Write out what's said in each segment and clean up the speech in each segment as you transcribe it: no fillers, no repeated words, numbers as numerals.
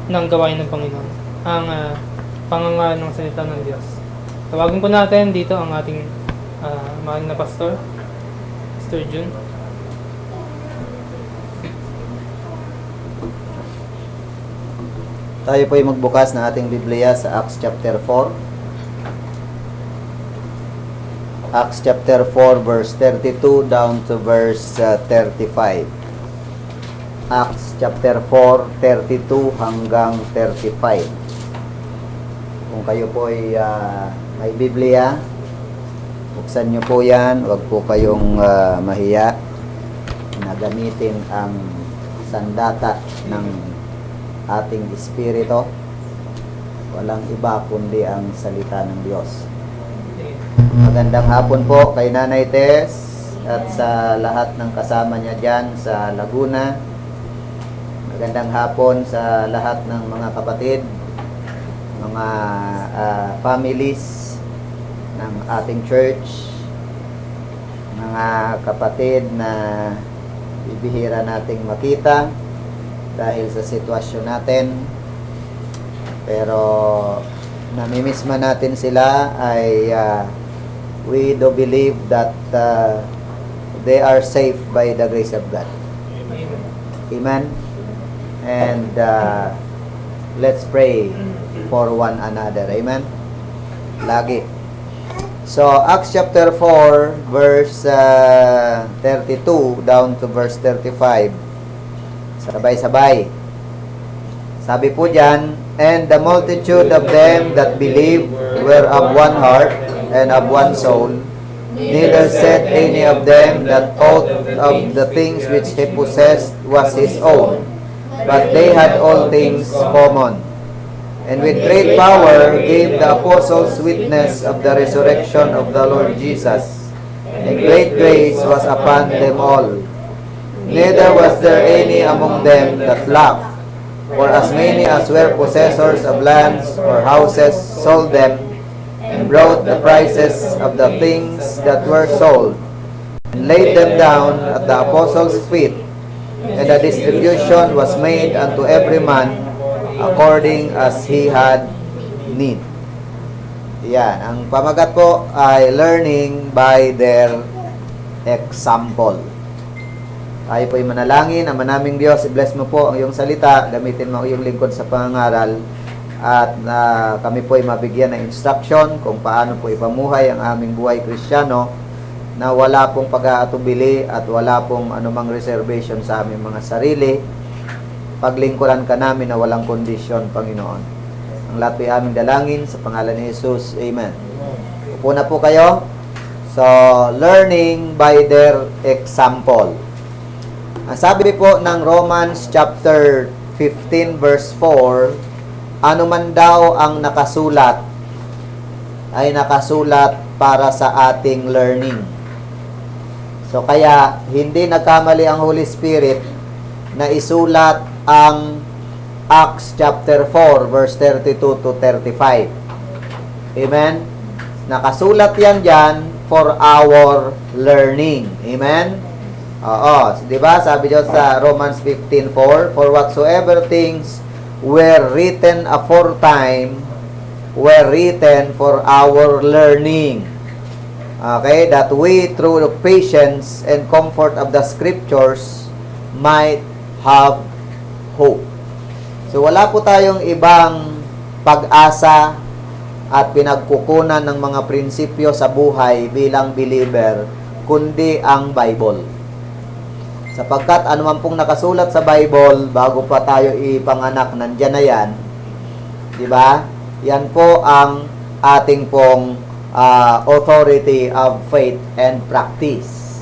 ng gawain ng Panginoon, ang pangangaral ng salita ng Diyos. Tawagin po natin dito ang ating mahal na pastor, Pastor Jun. Tayo po ay magbukas ng ating Biblia sa Acts chapter 4. Acts chapter 4 verse 32 down to verse 35. Acts chapter 4, 32 hanggang 35. Kung kayo po ay may Biblia, buksan nyo po yan. Huwag po kayong mahiya na gamitin ang sandata ng ating espiritu. Walang iba kundi ang salita ng Diyos. Magandang hapon po kay Nanay Tess at sa lahat ng kasama niya dyan sa Laguna. Magandang hapon sa lahat ng mga kapatid, mga families ng ating church, mga kapatid na bibihira nating makita dahil sa sitwasyon natin, pero namimiss man natin sila, ay we do believe that they are safe by the grace of God. Amen. And let's pray for one another. Amen. Lagi. So Acts chapter 4 verse 32 down to verse 35. Sabay-sabay. Sabi po dyan, and the multitude of them that believed were of one heart and of one soul. Neither said any of them that aught of the things which he possessed was his own, but they had all things common. And with great power gave the apostles witness of the resurrection of the Lord Jesus. And great grace was upon them all. Neither was there any among them that lacked, for as many as were possessors of lands or houses sold them, and brought the prices of the things that were sold, and laid them down at the apostles' feet, and the distribution was made unto every man according as he had need. Yan, ang pamagat po ay learning by their example. Tayo po ay manalangin. Ama naming Diyos, i-bless mo po ang iyong salita. Gamitin mo ang iyong lingkod sa pangangaral. At kami po ay mabigyan ng instruction kung paano po ipamuhay ang aming buhay Kristiyano na wala pong pag-aatubili at wala pong anumang reservation sa aming mga sarili. Paglingkuran ka namin na walang kondisyon, Panginoon. Ang lahat po ay aming dalangin sa pangalan ni Jesus. Amen. Upo na po kayo. So, learning by their example. Ang sabi po ng Romans chapter 15 verse 4, ano man daw ang nakasulat ay nakasulat para sa ating learning. So kaya hindi nagkamali ang Holy Spirit na isulat ang Acts chapter 4 verse 32 to 35. Amen? Nakasulat yan dyan for our learning. Amen? Oo, di ba? Sabi Diyos sa Romans 15:4, for whatsoever things were written aforetime were written for our learning. Okay, that we through the patience and comfort of the scriptures might have hope. So wala po tayong ibang pag-asa at pinagkukunan ng mga prinsipyo sa buhay bilang believer kundi ang Bible. Sapagkat anuman pong nakasulat sa Bible, bago pa tayo ipanganak, nandyan na yan. Diba? Yan po ang ating pong authority of faith and practice.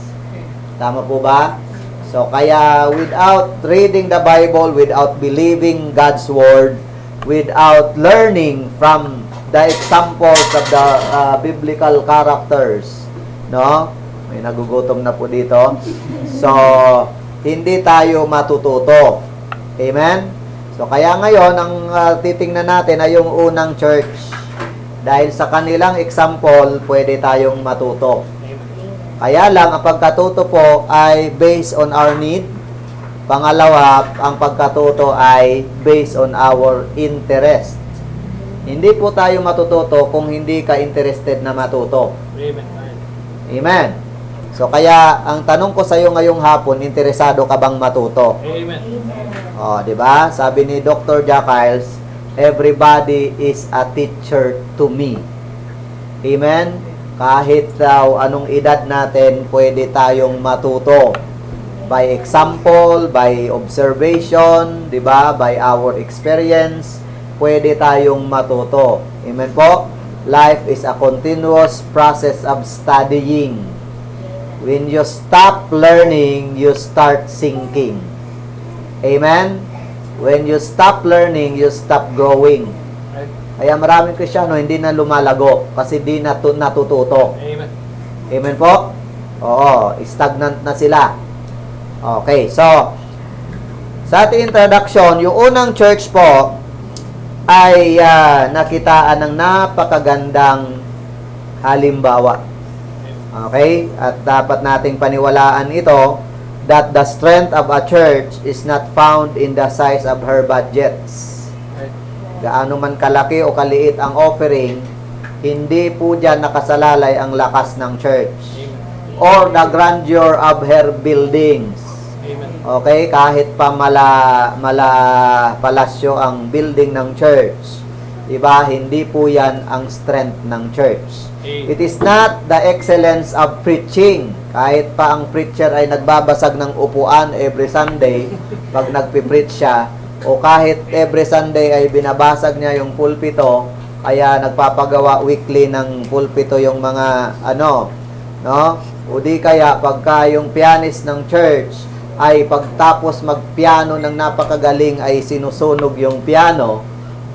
Tama po ba? So, kaya without reading the Bible, without believing God's Word, without learning from the examples of the biblical characters, no? May nagugutom na po dito. So, hindi tayo matututo. Amen? So, kaya ngayon, ang titingnan natin ay yung unang church. Dahil sa kanilang example, pwede tayong matuto. Kaya lang, ang pagkatuto po ay based on our need Pangalawa, ang pagkatuto ay based on our interest. Hindi po tayo matututo kung hindi ka interested na matuto. Amen. Amen. So kaya ang tanong ko sa iyo ngayong hapon, interesado ka bang matuto? Amen. Oh, 'di ba? Sabi ni Dr. Jack Hiles, everybody is a teacher to me. Amen. Kahit daw anong edad natin, pwede tayong matuto. By example, by observation, 'di ba? By our experience, pwede tayong matuto. Amen po. Life is a continuous process of studying. When you stop learning, you start sinking. Amen? When you stop learning, you stop growing. Right. Kaya maraming Kristiyano hindi na lumalago kasi di natututo. Amen. Amen po? Oo, stagnant na sila. Okay, so sa ating introduction, yung unang church po ay nakitaan ng napakagandang halimbawa. Okay? At dapat nating paniwalaan ito that the strength of a church is not found in the size of her budgets. Right. Gaano man kalaki o kaliit ang offering, hindi po dyan nakasalalay ang lakas ng church. Amen. Or the grandeur of her buildings. Amen. Okay? Kahit pa palasyo ang building ng church. Diba? Hindi po yan ang strength ng church. It is not the excellence of preaching. Kahit pa ang preacher ay nagbabasag ng upuan every Sunday, pag nagpipreach siya, o kahit every Sunday ay binabasag niya yung pulpito, kaya nagpapagawa weekly ng pulpito yung mga no? O di kaya pagka yung pianist ng church ay pagtapos magpiano ng napakagaling ay sinusunog yung piano,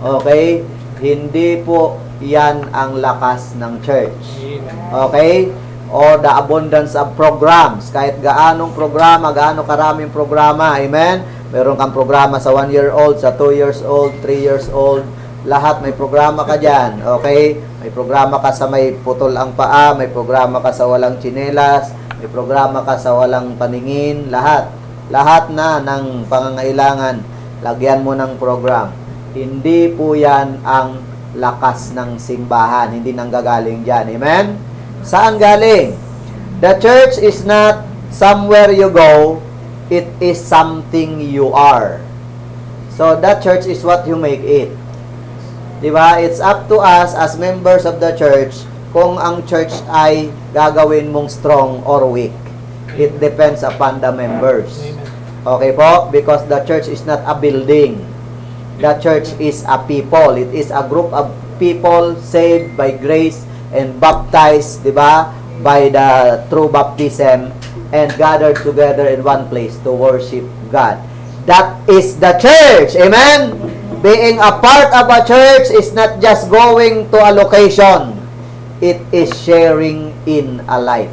okay? Hindi po yan ang lakas ng church. Okay? Or the abundance of programs. Kahit gaanong programa, gaano karaming programa. Amen? Meron kang programa sa 1-year-old, sa 2 years old, 3 years old. Lahat may programa ka dyan. Okay? May programa ka sa may putol ang paa, may programa ka sa walang tsinelas, may programa ka sa walang paningin. Lahat. Lahat na ng pangangailangan, lagyan mo ng program. Hindi po yan ang lakas ng simbahan. Hindi nanggagaling dyan. Amen? Saan galing? The church is not somewhere you go. It is something you are. So, that church is what you make it. Diba? It's up to us as members of the church kung ang church ay gagawin mong strong or weak. It depends upon the members. Okay po? Because the church is not a building. The church is a people. It is a group of people saved by grace and baptized, di ba? By the true baptism and gathered together in one place to worship God. That is the church. Amen? Being a part of a church is not just going to a location. It is sharing in a life.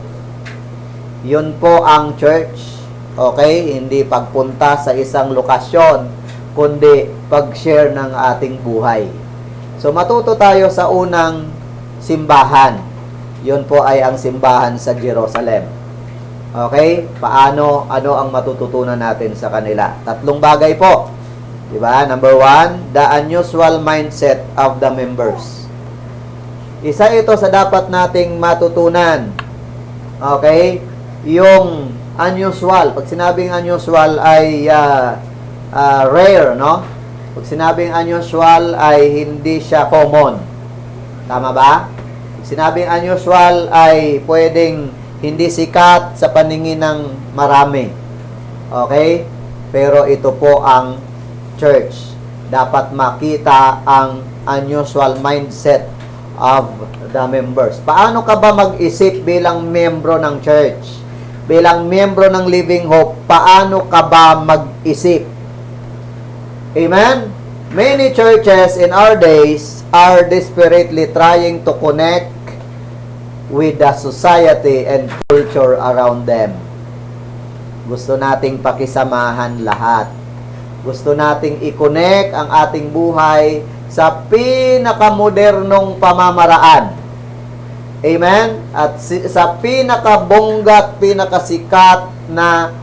Yun po ang church. Okay? Hindi pagpunta sa isang lokasyon, kundi pag-share ng ating buhay. So, matuto tayo sa unang simbahan. Yun po ay ang simbahan sa Jerusalem. Okay? Paano, ano ang matututunan natin sa kanila? 3 bagay po. Diba? Number 1, the unusual mindset of the members. Isa ito sa dapat nating matutunan. Okay? Yung unusual. Pag sinabing unusual ay rare, no? Pag sinabing unusual ay hindi siya common. Tama ba? Pag sinabing unusual ay pwedeng hindi sikat sa paningin ng marami. Okay? Pero ito po ang church. Dapat makita ang unusual mindset of the members. Paano ka ba mag-isip bilang membro ng church? Bilang membro ng Living Hope, paano ka ba mag-isip? Amen? Many churches in our days are desperately trying to connect with the society and culture around them. Gusto nating pakisamahan lahat. Gusto nating i-connect ang ating buhay sa pinakamodernong pamamaraan. Amen? At sa pinakabonggat, pinakasikat na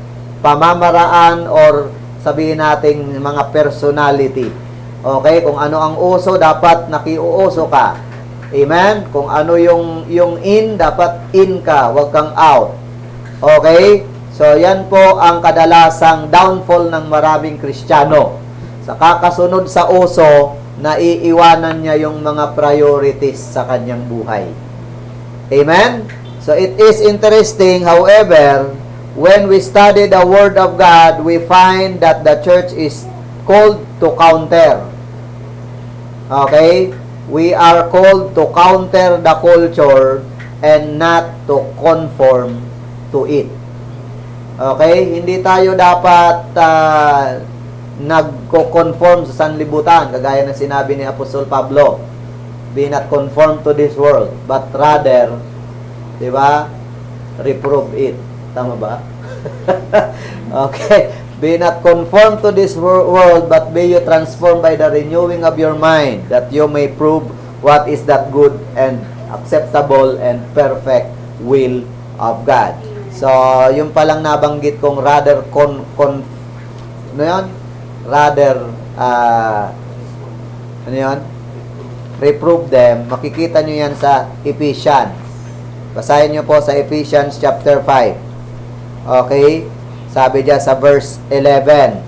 pamamaraan or sabihin nating mga personality. Okay? Kung ano ang uso, dapat nakiuuso ka. Amen? Kung ano yung in, dapat in ka, huwag kang out. Okay? So, yan po ang kadalasang downfall ng maraming Kristiyano. Sa kakasunod sa uso, naiiwanan niya yung mga priorities sa kanyang buhay. Amen? So, it is interesting, however, when we study the Word of God, we find that the church is called to counter. Okay? We are called to counter the culture and not to conform to it. Okay? Hindi tayo dapat nagko-conform sa sanlibutan, kagaya ng sinabi ni Apostol Pablo. Be not conformed to this world, but rather, di ba, reprove it. Tama ba? Okay. Be not conformed to this world, but be you transformed by the renewing of your mind, that you may prove what is that good and acceptable and perfect will of God. So, yung palang nabanggit kong rather ano yun? Rather, ano yun? Reprove them. Makikita nyo yan sa Ephesians. Basahin nyo po sa Ephesians chapter 5. Okay? Sabi diyan sa verse 11.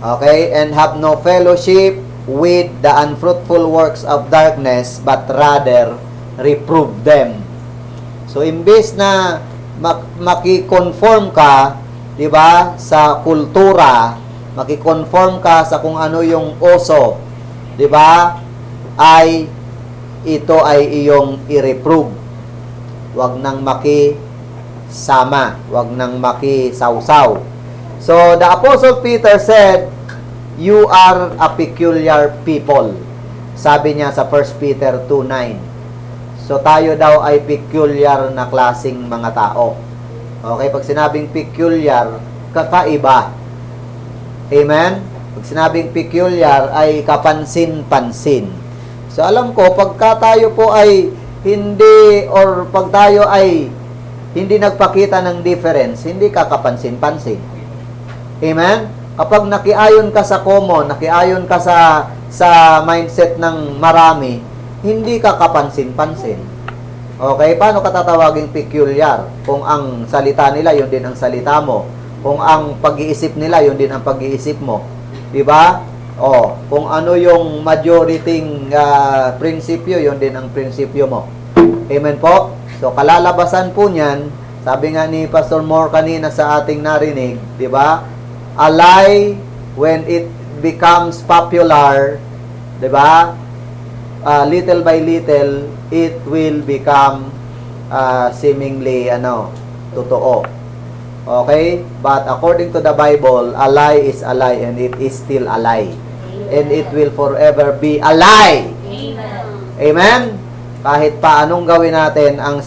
Okay? And have no fellowship with the unfruitful works of darkness, but rather reprove them. So, imbes na makikonform ka, di ba, sa kultura, makikonform ka sa kung ano yung uso, di ba, ito ay iyong i-reprove. Huwag nang makisama, huwag nang makisawsaw. So, the Apostle Peter said, you are a peculiar people. Sabi niya sa 1 Peter 2:9. So, tayo daw ay peculiar na klaseng mga tao. Okay, pag sinabing peculiar, kakaiba. Amen? Pag sinabing peculiar, ay kapansin-pansin. So, alam ko, pagka tayo po ay hindi, or pag tayo ay hindi nagpakita ng difference, hindi ka kapansin-pansin. Amen? Kapag nakiayon ka sa common, nakiayon ka sa mindset ng marami, hindi ka kapansin-pansin. Okay? Paano ka tatawaging peculiar? Kung ang salita nila, yun din ang salita mo. Kung ang pag-iisip nila, yun din ang pag-iisip mo. Diba? O, kung ano yung majority prinsipyo, yun din ang prinsipyo mo. Amen po? So, kalalabasan po niyan, sabi nga ni Pastor Moore kanina sa ating narinig, diba? A lie, when it becomes popular, diba? Little by little, it will become seemingly, totoo. Okay? But according to the Bible, a lie is a lie and it is still a lie. And it will forever be a lie. Amen. Amen? Kahit pa anong gawin natin, ang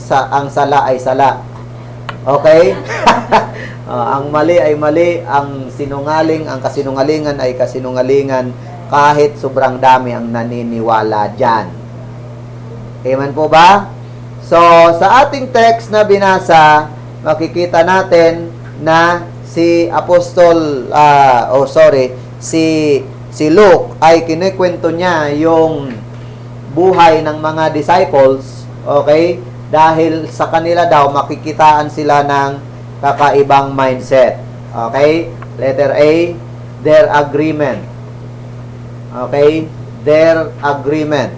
sala ay sala. Okay? Ang mali ay mali, ang kasinungalingan ay kasinungalingan, kahit sobrang dami ang naniniwala dyan. Amen po ba? So, sa ating text na binasa, makikita natin na si si Luke ay kinikwento niya yung buhay ng mga disciples, okay? Dahil sa kanila daw makikitaan sila ng kakaibang mindset. Okay? Letter A, their agreement. Okay? Their agreement.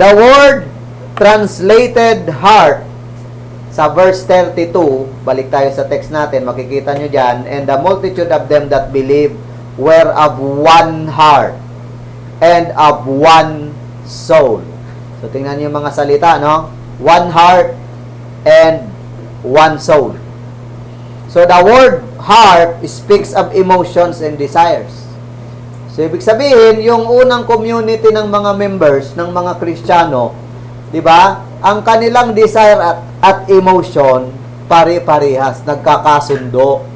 The word translated heart sa verse 32, balik tayo sa text natin, makikita nyo dyan, and the multitude of them that believe were of one heart and of one soul. So, tingnan nyo yung mga salita, no? One heart and one soul. So, the word heart speaks of emotions and desires. So, ibig sabihin, yung unang community ng mga members, ng mga Kristiyano, di ba? Ang kanilang desire at emotion, pare-parehas, nagkakasundo.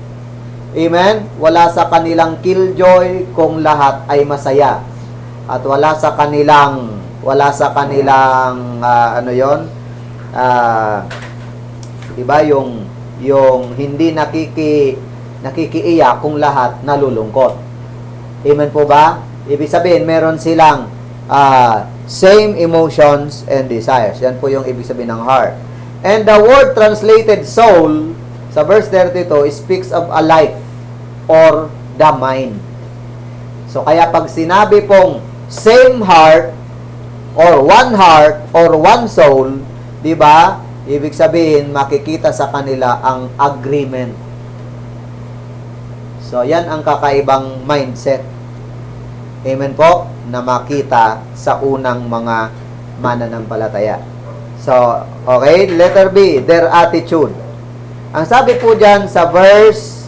Amen? Wala sa kanilang killjoy kung lahat ay masaya. At wala sa kanilang diba, yung yung hindi nakikiiyak kung lahat nalulungkot. Amen po ba? Ibig sabihin, meron silang same emotions and desires. Yan po yung ibig sabihin ng heart. And the word translated soul, sa verse 32, speaks of a life or the mind. So, kaya pag sinabi pong same heart or one soul, di ba? Ibig sabihin, makikita sa kanila ang agreement. So, yan ang kakaibang mindset. Amen po? Na makita sa unang mga mananampalataya. So, okay, letter B, their attitude. Ang sabi po dyan sa verse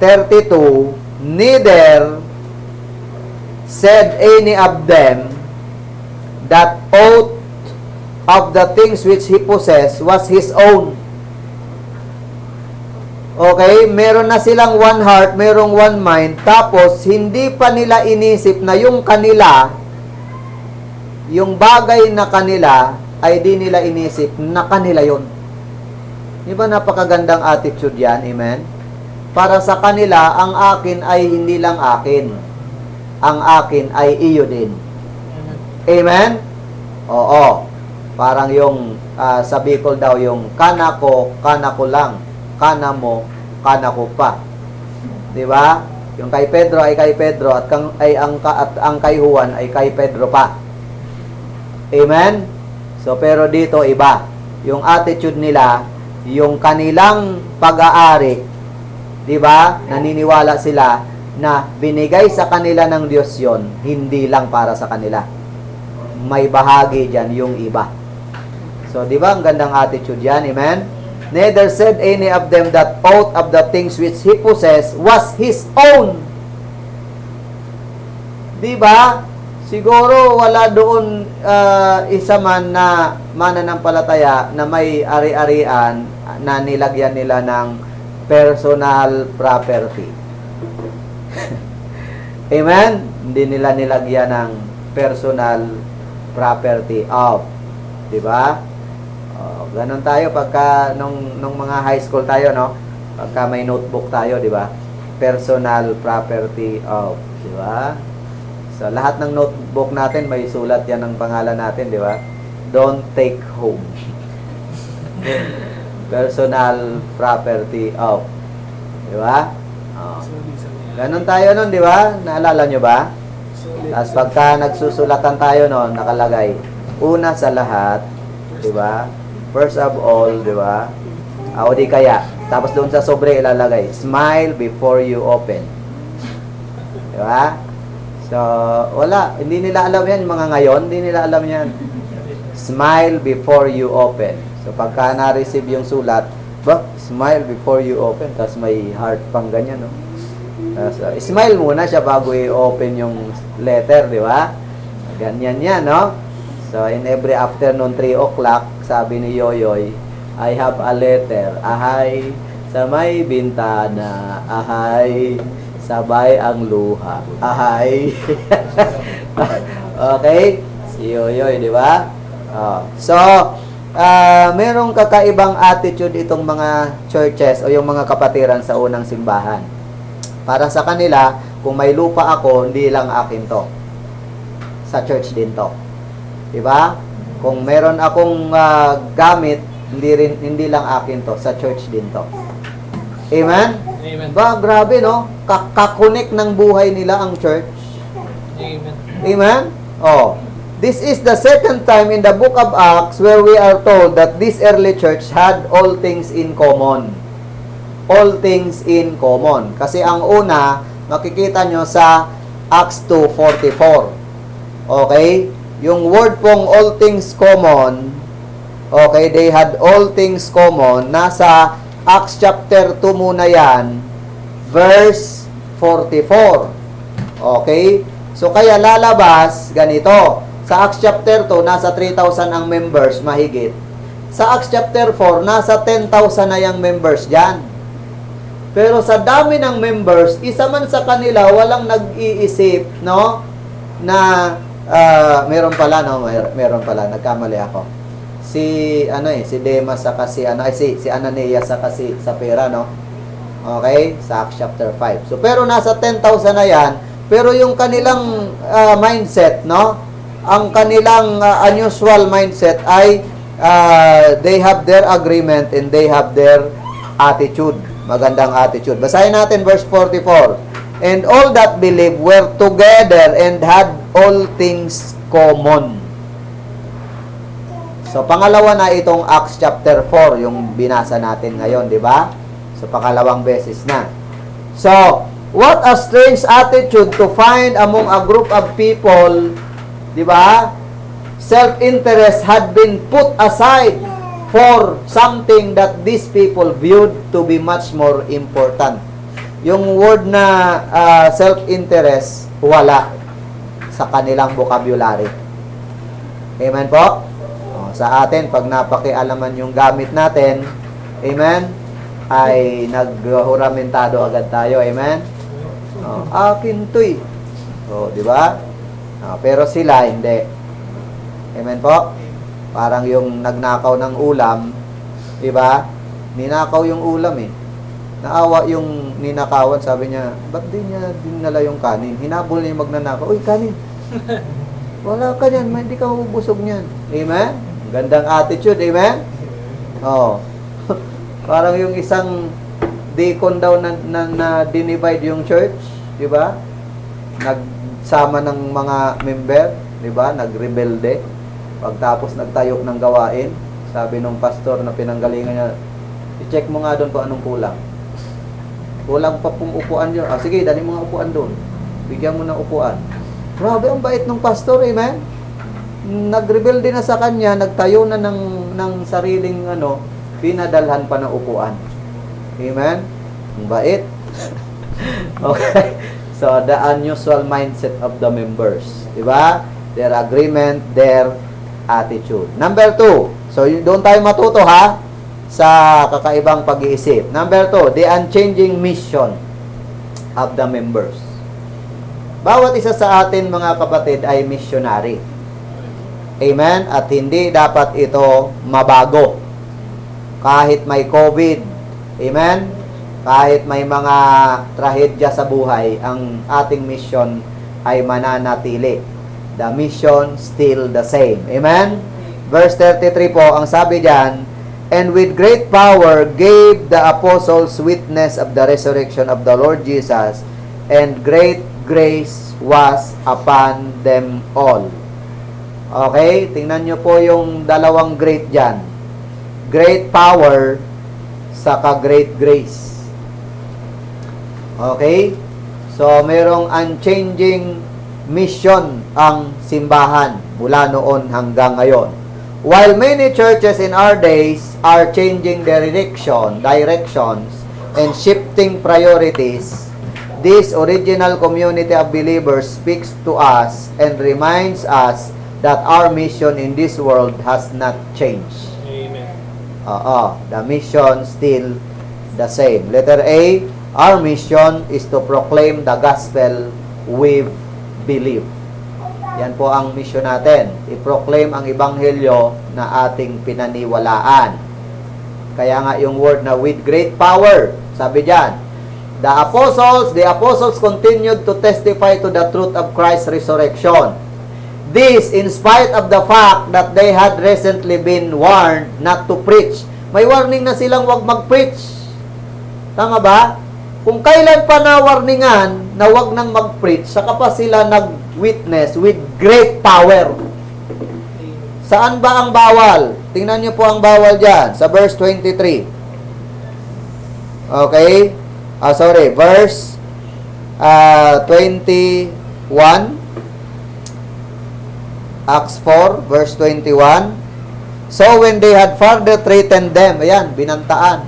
32, neither said any of them that aught of the things which he possessed was his own. Okay, meron na silang one heart, merong one mind, tapos hindi pa nila inisip na yung kanila, yung bagay na kanila, ay di nila inisip na kanila yon. Di ba napakagandang attitude yan? Amen? Para sa kanila, ang akin ay hindi lang akin. Ang akin ay iyo din. Amen? Oo. Parang yung sa Bicol daw, yung kana ko lang. Kana mo, kana ko pa. Di ba? Yung kay Pedro ay kay Pedro at ang kay Juan ay kay Pedro pa. Amen? So, pero dito iba. Yung attitude nila, yung kanilang pag-aari, di ba? Naniniwala sila na binigay sa kanila ng Diyos yon, hindi lang para sa kanila. May bahagi dyan yung iba. So, di ba? Ang gandang attitude yan. Amen? Neither said any of them that aught of the things which he possessed was his own. Di ba? Siguro wala doon isa man na mananampalataya na may ari-arian na nilagyan nila ng personal property. Amen? Hindi nila nilagyan ng personal property of. Diba? Ganon tayo pagka nung mga high school tayo, no? Pagka may notebook tayo, diba? Personal property of. Diba? So, lahat ng notebook natin, may sulat yan ng pangalan natin, di ba? Don't take home. Personal property of. Di ba? Oh. Ganon tayo nun, di ba? Naalala nyo ba? Tapos pagka nagsusulatan tayo nun, nakalagay, una sa lahat, di ba? First of all, di ba? O di kaya. Tapos doon sa sobre ilalagay, smile before you open. Di ba? So, wala. Hindi nila alam yan, mga ngayon. Hindi nila alam yan. Smile before you open. So, pagka na-receive yung sulat, smile before you open. Tapos may heart pang ganyan, no? So, smile muna siya bago i-open yung letter, di ba? Ganyan yan, no? So, in every afternoon, 3 o'clock, sabi ni Yoyoy, I have a letter. Ahay, sa may bintana. Ahay, sabay ang luha. Ahay. Okay? Si Yoyoy, di ba? So, merong kakaibang attitude itong mga churches o yung mga kapatiran sa unang simbahan. Para sa kanila, kung may lupa ako, hindi lang akin to. Sa church din to. Di ba? Kung meron akong gamit, hindi lang akin to. Sa church din to. Amen? Amen. Ba, grabe, no? Kakonek ng buhay nila ang church. Amen. Amen? Oh. This is the second time in the book of Acts where we are told that this early church had all things in common. All things in common. Kasi ang una, makikita nyo sa Acts 2:44. Okay? Yung word pong all things common, okay, they had all things common, nasa Acts chapter 2 muna yan, verse 44. Okay? So, kaya lalabas, ganito. Sa Acts chapter 2, nasa 3,000 ang members, mahigit. Sa Acts chapter 4, nasa 10,000 na yung members dyan. Pero sa dami ng members, isa man sa kanila, walang nag-iisip, no? Na, meron pala, nagkamali ako. si Demas saka si Ananias saka si Sapphira, no? Okay? Sa Acts chapter 5. So, pero nasa 10,000 na yan, pero yung kanilang mindset, no? Ang kanilang unusual mindset ay they have their agreement and they have their attitude. Magandang attitude. Basahin natin verse 44. And all that believed were together and had all things common. So, pangalawa na itong Acts chapter 4, yung binasa natin ngayon, di ba? So, pangalawang beses na. So, what a strange attitude to find among a group of people, di ba? Self-interest had been put aside for something that these people viewed to be much more important. Yung word na self-interest, wala sa kanilang vocabulary. Amen po? Sa atin, pag napakialaman yung gamit natin, amen, ay naghuramentado agad tayo, amen? Akin to'y. Di ba? Pero sila, hindi. Amen po? Parang yung nagnakaw ng ulam, di ba? Ninakaw yung ulam eh. Naawa yung ninakawan, sabi niya, ba't di niya dinala yung kanin? Hinabol niya yung magnanakaw, uy, kanin. Wala ka yan, hindi ka mabusog niyan. Amen? Gandang attitude, amen? Parang yung isang deacon daw na dinivide yung church, di ba? Nagsama ng mga member, di ba? Nagrebelde. Pagtapos nagtayo ng gawain, sabi nung pastor na pinanggalingan niya, i-check mo nga doon kung anong kulang. Kulang pa pong upuan yun. Sige, dali mo nga upuan doon. Bigyan mo ng upuan. Grabe, ang bait ng pastor, amen? Nagrebelde na sa kanya, nagtayo na ng sariling pinadalhan pa ng upuan. Amen? Ang bait. Okay. So, the unusual mindset of the members. Diba? Their agreement, their attitude. Number 2. So, doon tayo matuto ha sa kakaibang pag-iisip. Number 2, the unchanging mission of the members. Bawat isa sa atin, mga kapatid, ay missionary. Amen? At hindi dapat ito mabago. Kahit may COVID. Amen? Kahit may mga trahedya sa buhay, ang ating mission ay mananatili. The mission still the same. Amen? Verse 33 po, ang sabi diyan, and with great power gave the apostles witness of the resurrection of the Lord Jesus, and great grace was upon them all. Okay? Tingnan nyo po yung dalawang great dyan. Great power, saka great grace. Okay? So, merong unchanging mission ang simbahan mula noon hanggang ngayon. While many churches in our days are changing their directions and shifting priorities, this original community of believers speaks to us and reminds us that our mission in this world has not changed. Amen. The mission still the same. Letter A, our mission is to proclaim the gospel with believe. Yan po ang mission natin. I-proclaim ang ebanghelyo na ating pinaniwalaan. Kaya nga yung word na with great power, sabi diyan, the apostles continued to testify to the truth of Christ's resurrection. This in spite of the fact that they had recently been warned not to preach. May warning na silang wag mag-preach. Tama ba? Kung kailan pa na warningan na wag nang mag-preach, saka pa sila nag-witness with great power. Saan ba ang bawal? Tingnan niyo po ang bawal dyan, sa verse 23. Okay? Verse 21. Acts 4, verse 21. So when they had further threatened them, ayan, binantaan,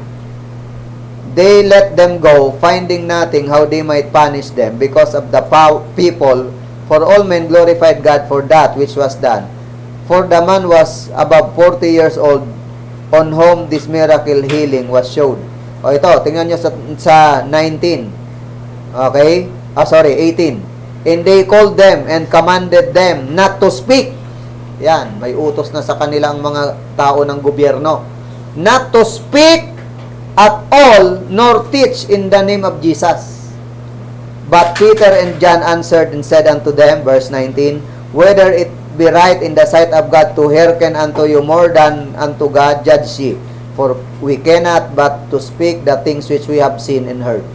they let them go, finding nothing how they might punish them because of the people, for all men glorified God for that which was done. For the man was above 40 years old, on whom this miracle healing was showed. O ito, tingnan nyo sa 19. Okay? 18. And they called them and commanded them not to speak Yan, may utos na sa kanilang mga tao ng gobyerno. Not to speak at all, nor teach in the name of Jesus. But Peter and John answered and said unto them, verse 19, whether it be right in the sight of God to hearken unto you more than unto God, judge ye. For we cannot but to speak the things which we have seen and heard.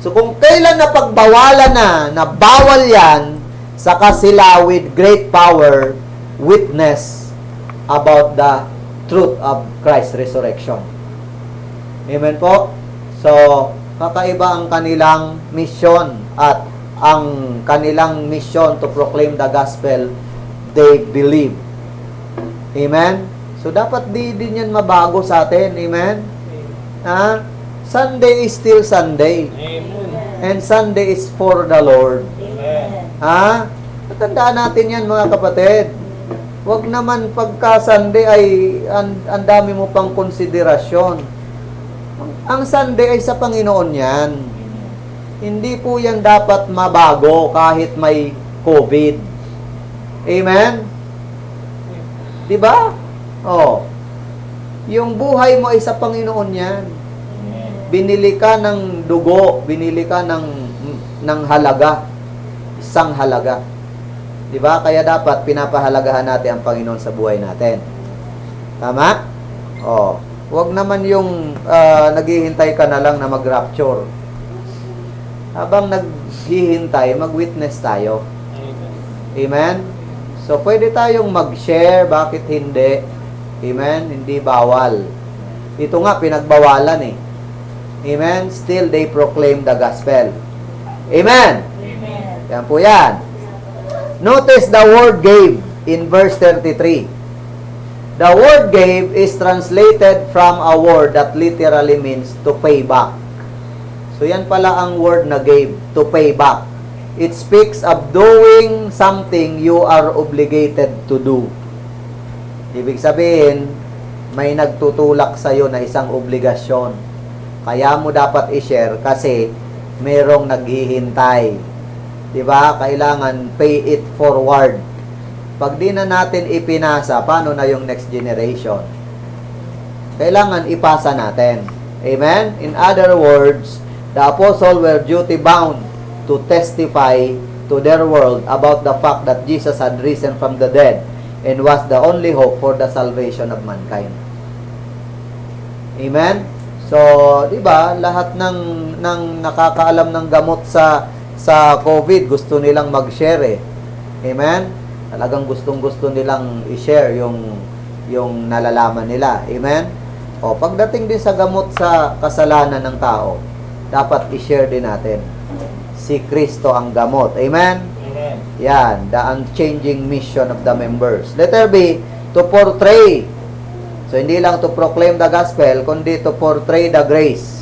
So kung kailan na pagbawalan na bawal yan, saka sila with great power witness about the truth of Christ's resurrection. Amen po? So, kakaiba ang kanilang mission at ang kanilang mission to proclaim the gospel, they believe. Amen? So, dapat din yan mabago sa atin. Amen? Ha? Sunday is still Sunday. Amen. And Sunday is for the Lord. Amen. Ha? Natandaan natin yan mga kapatid. Huwag naman pagka Sunday ay ang dami mo pang konsiderasyon. Ang Sunday ay sa Panginoon yan. Hindi po yan dapat mabago kahit may COVID. Amen? Diba? Oh. Yung buhay mo ay sa Panginoon yan. Binili ka ng dugo, binili ka ng halaga. Isang halaga. Diba? Kaya dapat pinapahalagahan natin ang Panginoon sa buhay natin. Tama? Oh. Huwag naman yung naghihintay ka na lang na mag-rapture. Habang naghihintay, mag-witness tayo. Amen? So, pwede tayong mag-share. Bakit hindi? Amen? Hindi bawal. Ito nga, pinagbawalan eh. Amen? Still, they proclaim the gospel. Amen? Amen. Yan po yan. Notice the word gave in verse 33. The word gave is translated from a word that literally means to pay back. So yan pala ang word na gave, to pay back. It speaks of doing something you are obligated to do. Ibig sabihin, may nagtutulak sa iyo na isang obligasyon. Kaya mo dapat i-share kasi merong naghihintay. 'Di ba? Kailangan pay it forward. Pag di na natin ipinasa, paano na yung next generation? Kailangan ipasa natin. Amen? In other words, the apostle were duty bound to testify to their world about the fact that Jesus had risen from the dead and was the only hope for the salvation of mankind. Amen? So, 'di ba, lahat ng nakakaalam ng gamot sa COVID, gusto nilang mag-share eh. Amen? Talagang gustong-gusto nilang i-share yung nalalaman nila. Amen? O, pagdating din sa gamot sa kasalanan ng tao, dapat i-share din natin. Si Kristo ang gamot. Amen? Amen. Yan, the unchanging mission of the members. Letter B, to portray. So, hindi lang to proclaim the gospel, kundi to portray the grace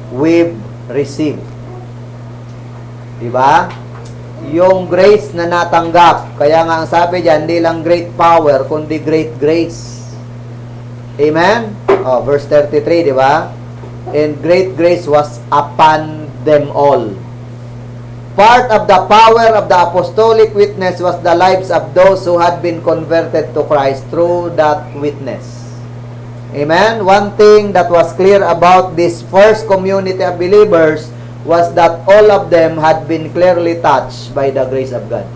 we've received. Diba? Yung grace na natanggap. Kaya nga ang sabi dyan, hindi lang great power, kundi great grace. Amen? Oh, verse 33, di ba? And great grace was upon them all. Part of the power of the apostolic witness was the lives of those who had been converted to Christ through that witness. Amen? One thing that was clear about this first community of believers was that all of them had been clearly touched by the grace of God.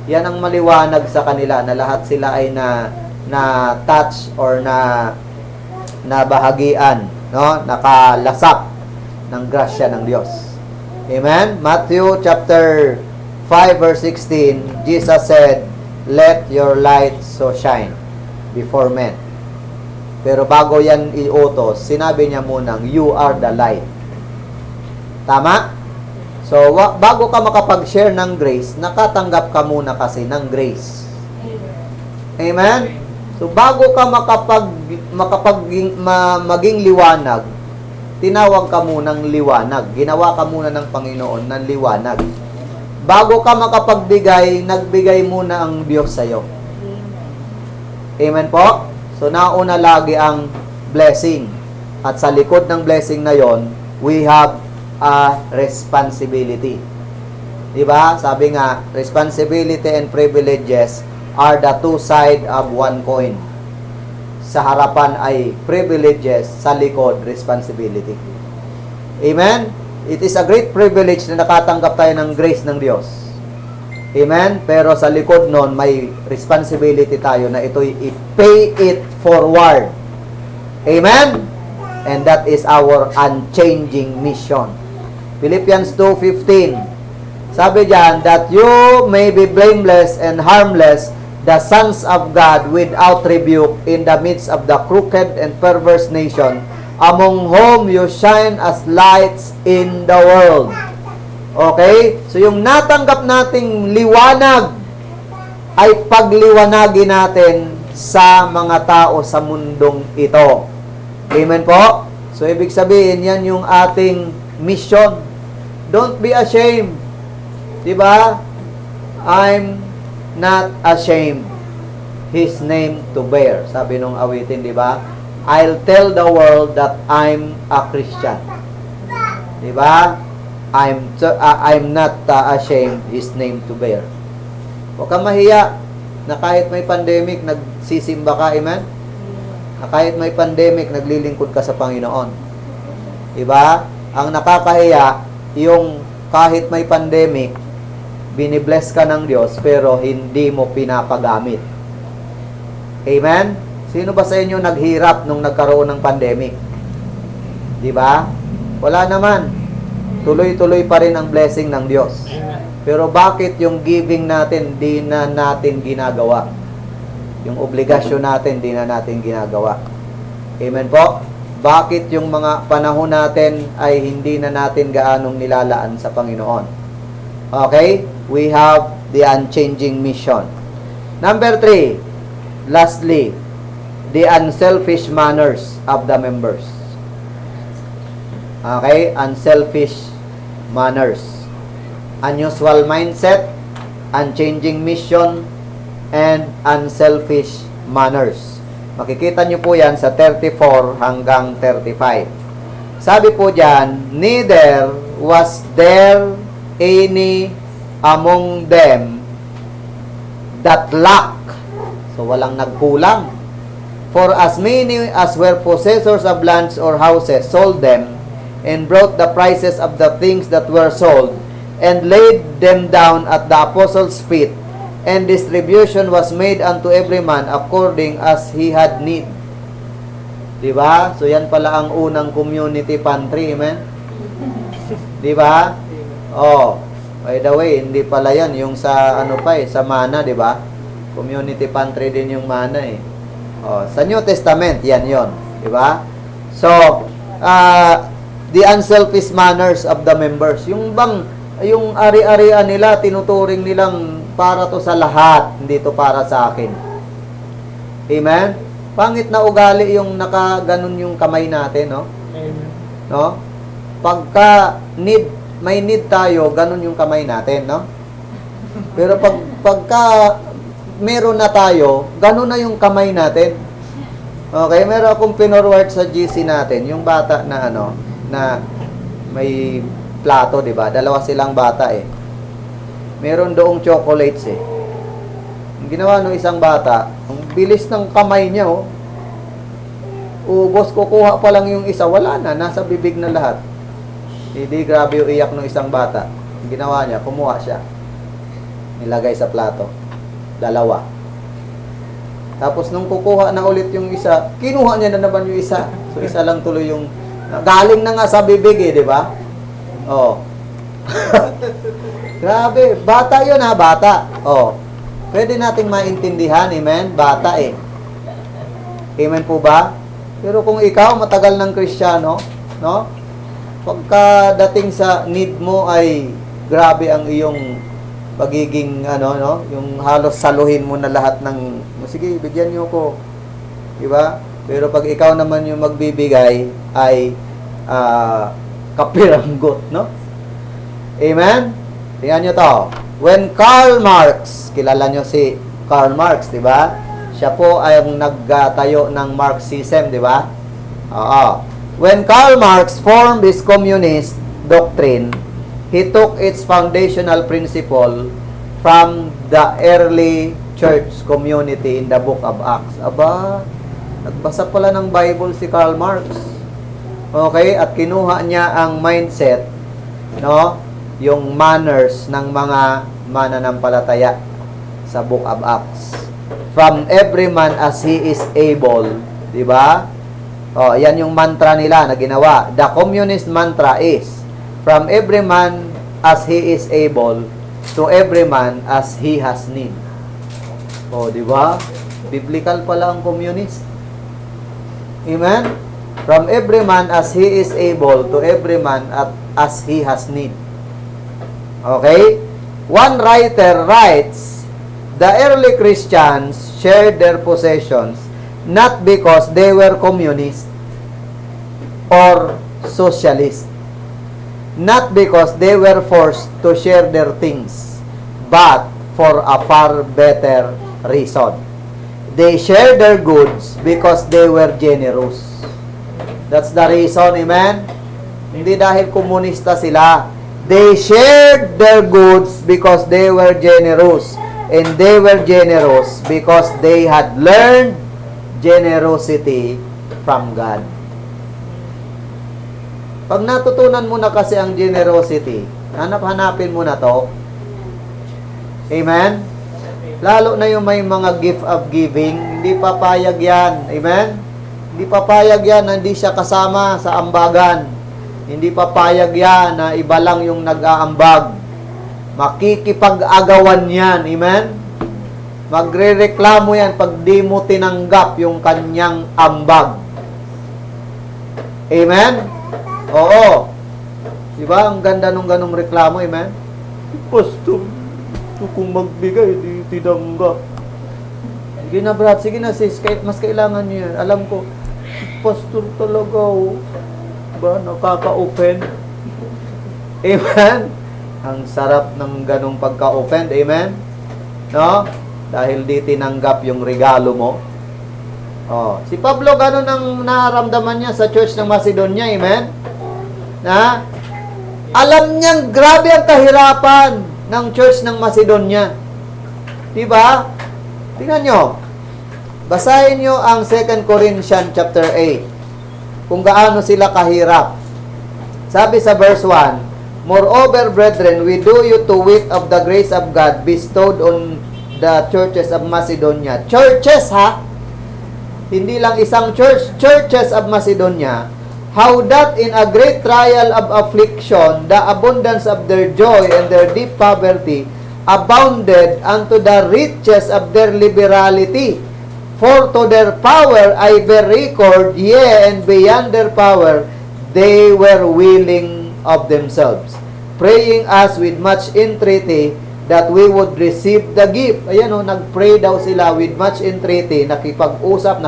Yan ang maliwanag sa kanila na lahat sila ay na touch or na bahagian, no? Nakalasap ng grasya ng Diyos. Amen? Matthew chapter 5 verse 16, Jesus said, "Let your light so shine before men." Pero bago yan iutos, sinabi niya munang, "You are the light." Tama? So, bago ka makapag-share ng grace, nakatanggap ka muna kasi ng grace. Amen? So, bago ka maging liwanag, tinawag ka munang liwanag. Ginawa ka muna ng Panginoon ng liwanag. Bago ka makapagbigay, nagbigay muna ang Diyos sa'yo. Amen po? So, nauna lagi ang blessing. At sa likod ng blessing na yon, we have a responsibility. Diba? Sabi nga, responsibility and privileges are the two sides of one coin. Sa harapan ay privileges, sa likod, responsibility. Amen? It is a great privilege na nakatanggap tayo ng grace ng Diyos. Amen? Pero sa likod nun, may responsibility tayo na ito'y i-pay it forward. Amen? And that is our unchanging mission. Philippians 2:15. Sabi diyan, that you may be blameless and harmless, the sons of God without rebuke in the midst of the crooked and perverse nation, among whom you shine as lights in the world. Okay? So yung natanggap nating liwanag ay pagliwanagin natin sa mga tao sa mundong ito. Amen po? So ibig sabihin, yan yung ating mission. Don't be ashamed. Diba? I'm not ashamed His name to bear. Sabi nung awitin, diba? I'll tell the world that I'm a Christian. Diba? I'm not ashamed His name to bear. Huwag kang mahiya na kahit may pandemic, nagsisimba ka, amen? Na kahit may pandemic, naglilingkod ka sa Panginoon. Diba? Ang nakakahiya, yung kahit may pandemic, binibless ka ng Diyos, pero hindi mo pinapagamit. Amen? Sino ba sa inyo naghirap nung nagkaroon ng pandemic? Di ba? Wala naman. Tuloy-tuloy pa rin ang blessing ng Diyos. Pero bakit yung giving natin, di na natin ginagawa? Yung obligasyon natin, di na natin ginagawa. Amen po? Bakit yung mga panahon natin ay hindi na natin gaanong nilalaan sa Panginoon? Okay? We have the unchanging mission. Number 3, lastly, the unselfish manners of the members. Okay? Unselfish manners. Unusual mindset, unchanging mission, and unselfish manners. Makikita nyo po yan sa 34 hanggang 35. Sabi po dyan, neither was there any among them that lack. So, walang nagkulang. For as many as were possessors of lands or houses sold them, and brought the prices of the things that were sold, and laid them down at the apostles' feet, and distribution was made unto every man according as he had need. Diba? So, yan pala ang unang community pantry, amen? Diba? Oh, by the way, hindi pala yan yung sa ano pa sa Mana, diba? Community pantry din yung Mana eh. Oh, sa New Testament, yan yon, diba? So, the unselfish manners of the members. Yung bang, yung ari-arian nila, tinuturing nilang para to sa lahat, hindi to para sa akin. Amen? Pangit na ugali yung nakaganon yung kamay natin, no? Amen. No? Pagka may need tayo, ganun yung kamay natin, no? Pero pagka meron na tayo, ganun na yung kamay natin. Okay, meron akong pinorward sa GC natin, yung bata na na may plato, 'di ba? Dalawa silang bata eh. Meron doong chocolates eh. Ang ginawa ng isang bata, ang bilis ng kamay niya, oh. Ubos, kukuha pa lang yung isa, wala na, nasa bibig na lahat. Hindi, grabe yung iyak ng isang bata. Ang ginawa niya, kumuha siya. Nilagay sa plato. Dalawa. Tapos nung kukuha na ulit yung isa, kinuha niya na naman yung isa. So isa lang tuloy yung, galing na nga sa bibig eh, di ba? Oh. Grabe, bata yun ha, bata. Oh. Pwede nating maintindihan, amen? Bata eh. Amen po ba? Pero kung ikaw matagal ng Kristiyano, no? Pagkadating sa need mo ay grabe ang iyong pagiging yung halos saluhin mo na lahat ng sige, bigyan niyo ko. 'Di ba? Pero pag ikaw naman yung magbibigay ay kapiranggot, no? Amen. Tingnan niyo to. When Karl Marx, kilala niyo si Karl Marx, 'di ba? Siya po ay nagtayo ng Marxism, 'di ba? Oo. When Karl Marx formed his communist doctrine, he took its foundational principle from the early church community in the book of Acts. Aba, nagbasa pala ng Bible si Karl Marx. Okay, at kinuha niya ang mindset, no, yung manners ng mga mananampalataya sa book of Acts. From every man as he is able, di ba? Oh, yan yung mantra nila na ginawa. The communist mantra is, from every man as he is able, to every man as he has need. Oh, di ba? Biblical pala ang communist. Amen? From every man as he is able, to every man as he has need. Okay? One writer writes, the early Christians shared their possessions not because they were communist or socialist, not because they were forced to share their things, but for a far better reason. They shared their goods because they were generous. That's the reason, amen? Hindi dahil komunista sila. They shared their goods because they were generous. And they were generous because they had learned generosity from God. Pag natutunan mo na kasi ang generosity, hanap-hanapin mo na to. Amen? Lalo na yung may mga gift of giving, hindi papayag yan. Amen? Hindi papayag yan na hindi siya kasama sa ambagan. Hindi papayag yan na iba lang yung nag-aambag. Makikipag-agawan yan. Amen? Magre-reklamo yan pag di mo tinanggap yung kanyang ambag. Amen? Oo. Diba? Ang ganda nung ganong reklamo. Amen? Pastor, ito kung magbigay, di tinanggap. Sige na, brat. Sige na, sis. Mas kailangan nyo yan. Alam ko, pastor talaga, oh. Ba, nakaka-offend. Amen? Ang sarap ng ganong pagka-offend. Amen? No? Dahil di tinanggap yung regalo mo. Oh, si Pablo, ganun ang naramdaman niya sa church ng Macedonia. Amen? Na? Alam niyang grabe ang kahirapan ng church ng Macedonia. Diba? Tingnan nyo. Basahin nyo ang 2 Corinthians chapter 8. Kung gaano sila kahirap. Sabi sa verse 1, moreover, brethren, we do you to wit of the grace of God bestowed on the churches of Macedonia. Churches, ha? Hindi lang isang church. Churches of Macedonia. How that in a great trial of affliction, the abundance of their joy and their deep poverty abounded unto the riches of their liberality. For to their power I bear record, yea, and beyond their power, they were willing of themselves, praying us with much entreaty that we would receive the gift. Ayan o, nag-pray daw sila with much entreaty, nakipag-usap,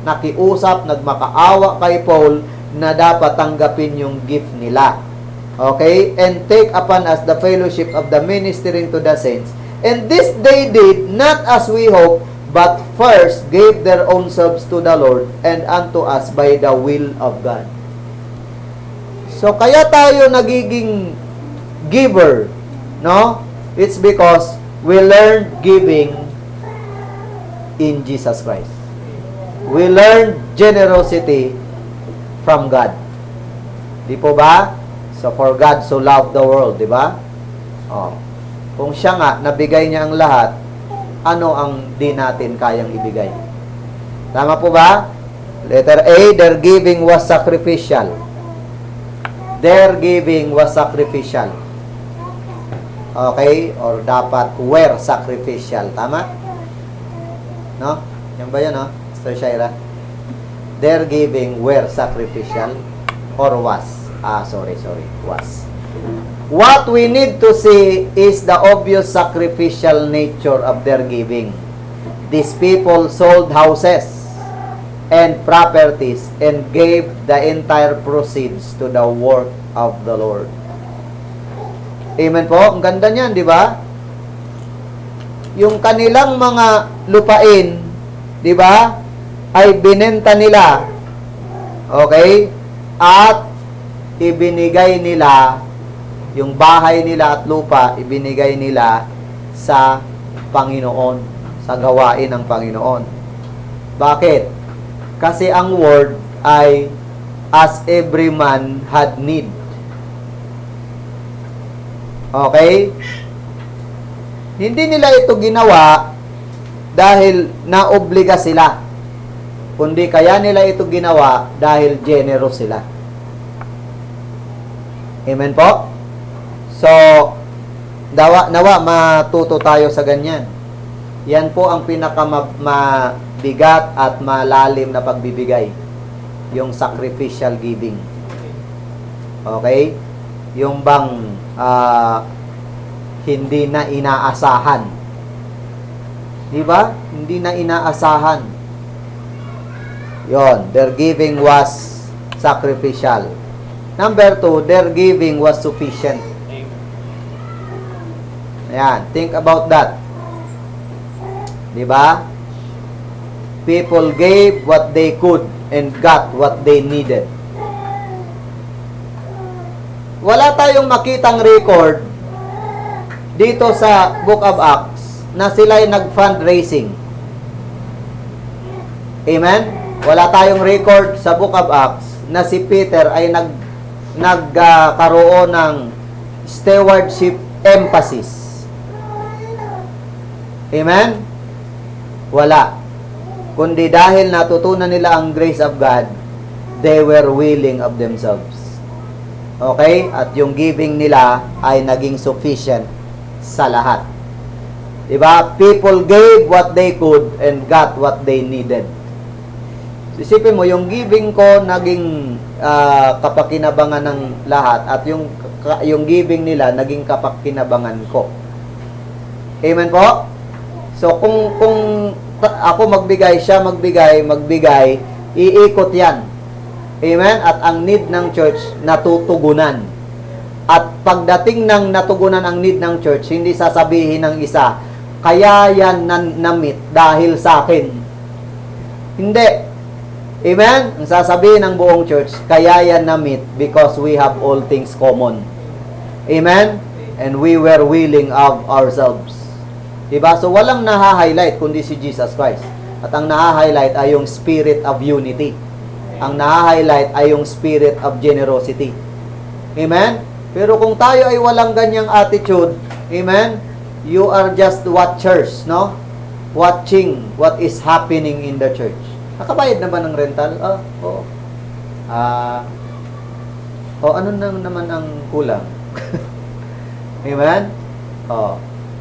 nakiusap, nagmakaawa kay Paul na dapat tanggapin yung gift nila. Okay? And take upon us the fellowship of the ministering to the saints. And this they did, not as we hope, but first gave their own selves to the Lord and unto us by the will of God. So, kaya tayo nagiging giver, no? It's because we learned giving in Jesus Christ. We learned generosity from God. Di po ba? So, for God so loved the world, di ba? Oh. Kung siya nga, nabigay niya ang lahat, ano ang di natin kayang ibigay? Tama po ba? Letter A, their giving was sacrificial. Their giving was sacrificial. Okay? Or dapat were sacrificial. Tama? No? Yan ba yan, no? Sister Shaira? Their giving were sacrificial or was. Was. What we need to see is the obvious sacrificial nature of their giving. These people sold houses and properties and gave the entire proceeds to the work of the Lord. Amen po? Ang ganda niyan, di ba? Yung kanilang mga lupain, di ba, ay binenta nila. Okay? At ibinigay nila yung bahay nila at lupa, ibinigay nila sa Panginoon, sa gawain ng Panginoon. Bakit? Kasi ang word ay as every man had need. Okay? Hindi nila ito ginawa dahil naobliga sila, kundi kaya nila ito ginawa dahil generous sila. Amen po? So, nawa matuto tayo sa ganyan. Yan po ang pinakamabigat at malalim na pagbibigay. Yung sacrificial giving. Okay? Yung bang hindi na inaasahan. Diba? Hindi na inaasahan. Yon, their giving was sacrificial. Number 2, their giving was sufficient. Ayan, think about that. Diba? People gave what they could and got what they needed. Wala tayong makitang record dito sa Book of Acts na sila'y nag-fundraising. Amen? Wala tayong record sa Book of Acts na si Peter ay nagkaroon ng stewardship emphasis. Amen? Wala. Kundi dahil natutunan nila ang grace of God, they were willing of themselves. Okay? At yung giving nila ay naging sufficient sa lahat. Diba? People gave what they could and got what they needed. Isipin mo, yung giving ko naging kapakinabangan ng lahat at yung giving nila naging kapakinabangan ko. Amen po? So, kung ako magbigay, siya magbigay, iikot yan. Amen? At ang need ng church, natutugunan. At pagdating ng natugunan ang need ng church, hindi sasabihin ng isa, kaya yan na-meet dahil sa akin. Hindi. Amen? Ang sasabihin ng buong church, kaya yan na-meet because we have all things common. Amen? And we were willing of ourselves. Diba? So, walang naha-highlight kundi si Jesus Christ. At ang naha-highlight ay yung spirit of unity. Ang naha-highlight ay yung spirit of generosity. Amen? Pero kung tayo ay walang ganyang attitude, amen, you are just watchers, no? Watching what is happening in the church. Nakabayad na ba ng rental? Oo. Ano naman ang kulang? Amen?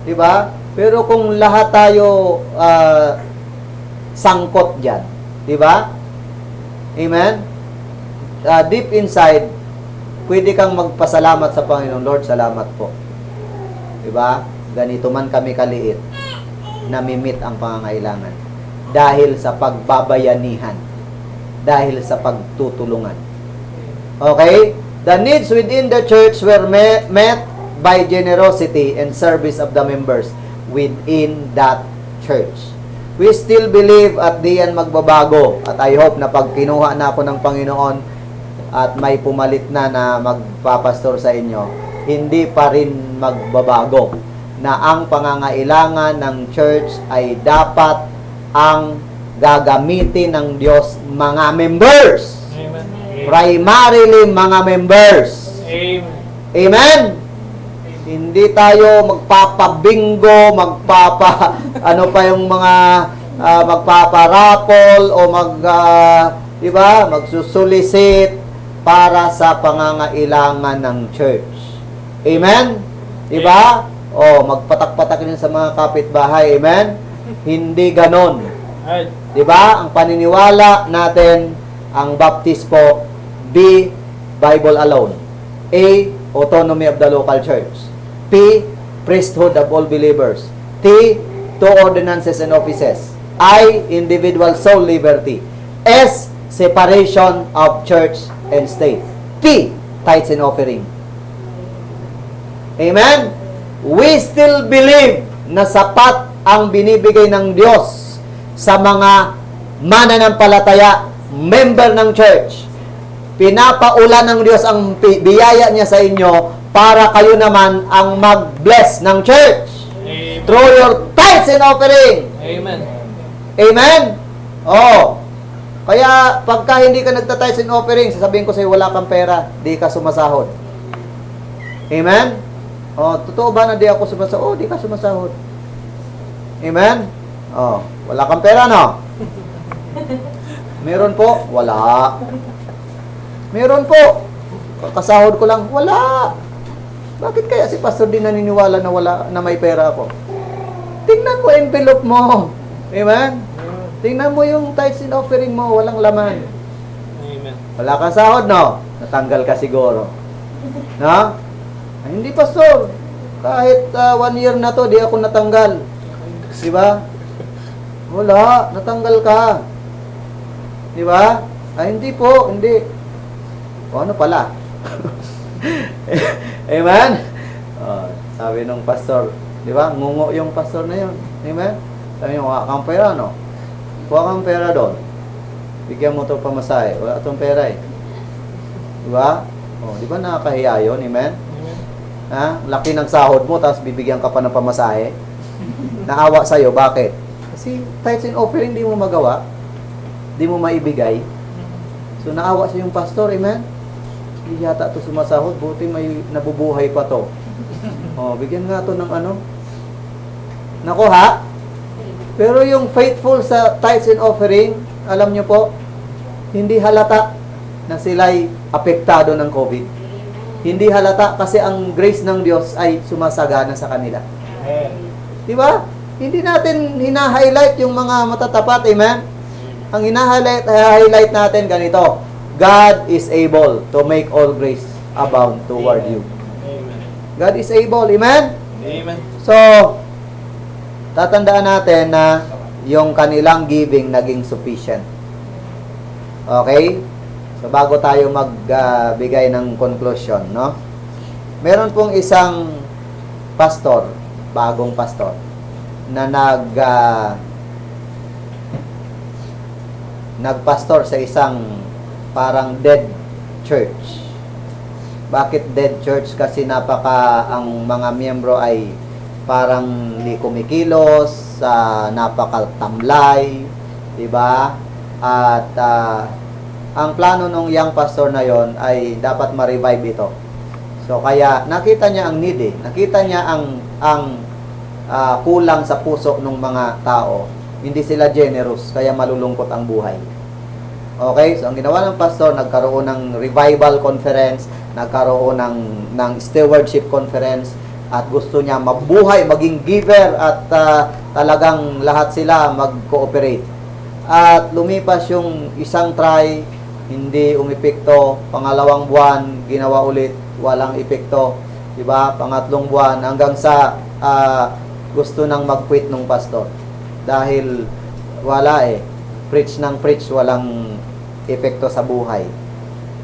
Diba? Pero kung lahat tayo sangkot dyan, diba? Amen? Deep inside, pwede kang magpasalamat sa Panginoon. Lord, salamat po. Diba? Ganito man kami kaliit, namimit ang pangangailangan. Dahil sa pagbabayanihan. Dahil sa pagtutulungan. Okay? The needs within the church were met by generosity and service of the members within that church. We still believe at di yan magbabago. At I hope na pag kinuha na ako ng Panginoon at may pumalit na magpapastor sa inyo, hindi pa rin magbabago. Na ang pangangailangan ng church ay dapat ang gagamitin ng Diyos mga members. Amen. Primarily mga members. Amen. Amen? Hindi tayo magpapabingo, ano pa yung mga magpaparapol o diba, magsusulisit para sa pangangailangan ng church. Amen? Diba? O magpatak-patak din sa mga kapitbahay. Amen? Hindi ganon. Diba? Ang paniniwala natin, ang baptismo, B, Bible alone. A, autonomy of the local church. P, priesthood of all believers. T, two ordinances and offices. I, individual soul liberty. S, separation of church and state. T, tithes and offering. Amen? We still believe na sapat ang binibigay ng Diyos sa mga mananampalataya, member ng church. Pinapaulan ng Diyos ang biyaya niya sa inyo para kayo naman ang mag-bless ng church. Amen. through your tithes and offering. Amen. Amen? Oo. Kaya, pagka hindi ka nagta-tithes and offering, sasabihin ko sa'yo, wala kang pera, di ka sumasahod. Amen? Oh, totoo ba na di ako sumasahod? Oh, di ka sumasahod. Amen? Oh, wala kang pera, no? Meron po? Wala. Meron po. Kasahod ko lang? Wala. Bakit kaya si pastor din naniniwala na wala, na may pera ako? Tingnan mo envelope mo. Amen? Tingnan mo yung tithes and offering mo, walang laman. Amen. Wala kang sahod, no? Natanggal ka siguro. No? Ay, hindi, pastor. Kahit 1 year na to, di ako natanggal. Di ba? Wala, natanggal ka. Di ba? Ay, hindi po, hindi. O, ano pala? Amen? Sabi nung pastor, di ba? Ngungo yung pastor na yun. Amen? Sabi niyo, wala kang pera, no? Kuha kang pera doon. Bigyan mo ito pamasahe. Wala itong pera eh. Di ba? O, di ba nakakahiya yun? Amen? Ha? Laki ng sahod mo, tapos bibigyan ka pa ng pamasahe. Naawa sa'yo, bakit? Kasi tithes and offering, di mo magawa. Di mo maibigay. So, naawa sa yung pastor, amen? Hindi yata ito sumasahod, buti may nabubuhay pa to. O, bigyan nga to ng ano. Nako ha? Pero yung faithful sa tithes and offering, alam nyo po, hindi halata na sila'y apektado ng COVID. Hindi halata kasi ang grace ng Diyos ay sumasagana sa kanila. Di ba? Hindi natin hina-highlight yung mga matatapat, amen? Ang hina-highlight natin ganito, God is able to make all grace abound toward you. God is able, amen? Amen. So, tatandaan natin na yung kanilang giving naging sufficient. Okay? So, bago tayo magbigay ng conclusion, no? Meron pong isang pastor, bagong pastor, na nagpastor sa isang parang dead church. Bakit dead church? Kasi ang mga miyembro ay parang hindi kumikilos, napakatamlay, di ba? At ang plano ng young pastor na yon ay dapat ma-revive ito. So kaya nakita niya ang need eh. Nakita niya ang kulang sa puso ng mga tao. Hindi sila generous, kaya malulungkot ang buhay. Okay? So ang ginawa ng pastor, nagkaroon ng revival conference, nagkaroon ng stewardship conference, at gusto niya mabuhay, maging giver, at talagang lahat sila mag-cooperate. At lumipas yung isang try, hindi umepekto. Pangalawang buwan, ginawa ulit, walang epekto. Diba? Pangatlong buwan, hanggang sa gusto nang mag-quit ng pastor. Dahil wala eh. Preach ng preach, walang epekto sa buhay.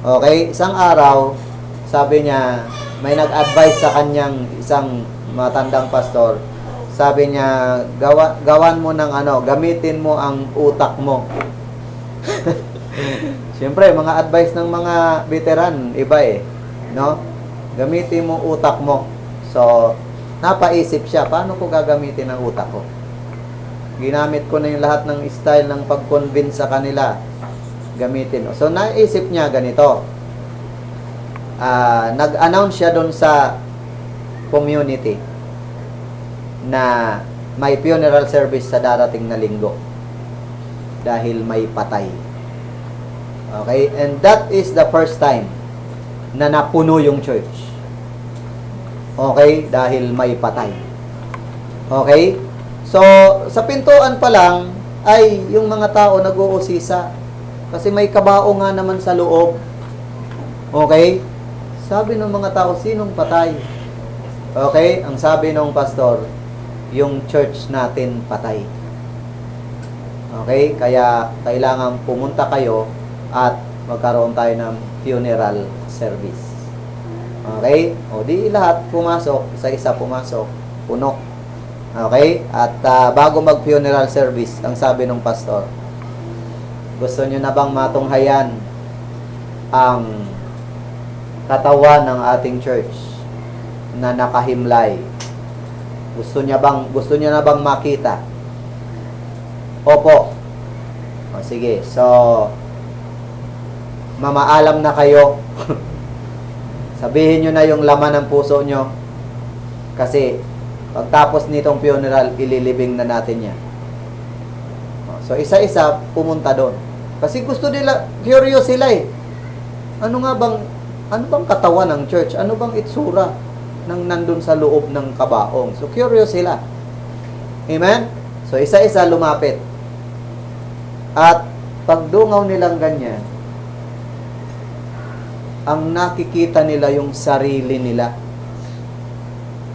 Okay? Isang araw, sabi niya, may nag-advise sa kanyang isang matandang pastor. Sabi niya, gawan mo ng gamitin mo ang utak mo. Siyempre, mga advice ng mga veteran, iba eh. No? Gamitin mo utak mo. So, napaisip siya, paano ko gagamitin ang utak ko? Ginamit ko na yung lahat ng style ng pag-convince sa kanila. Gamitin. So, naisip niya ganito. Nag-announce siya doon sa community na may funeral service sa darating na linggo dahil may patay. Okay? And that is the first time na napuno yung church. Okay? Dahil may patay. Okay? So, sa pintuan pa lang ay yung mga tao nag-uusisa kasi may kabao nga naman sa loob. Okay? Sabi ng mga tao, sinong patay? Okay? Ang sabi ng pastor, yung church natin patay. Okay? Kaya kailangan pumunta kayo at magkaroon tayo ng funeral service. Okay? O di lahat pumasok, isa-isa pumasok, puno. Okay? At bago mag-funeral service, ang sabi ng pastor, gusto nyo na bang matunghayan ang katawan ng ating church na nakahimlay Gusto niya na bang makita? Opo. O, sige. So, mamaalam na kayo. Sabihin nyo na yung laman ng puso nyo. Kasi, pagtapos nitong funeral, ililibing na natin yan. O, so, isa-isa, pumunta doon. Kasi gusto nila, curious sila eh. Ano bang katawan ng church? Ano bang itsura ng nandun sa loob ng kabaong? So, curious sila. Amen? So, isa-isa lumapit. At, pagdungaw nilang ganyan, ang nakikita nila yung sarili nila.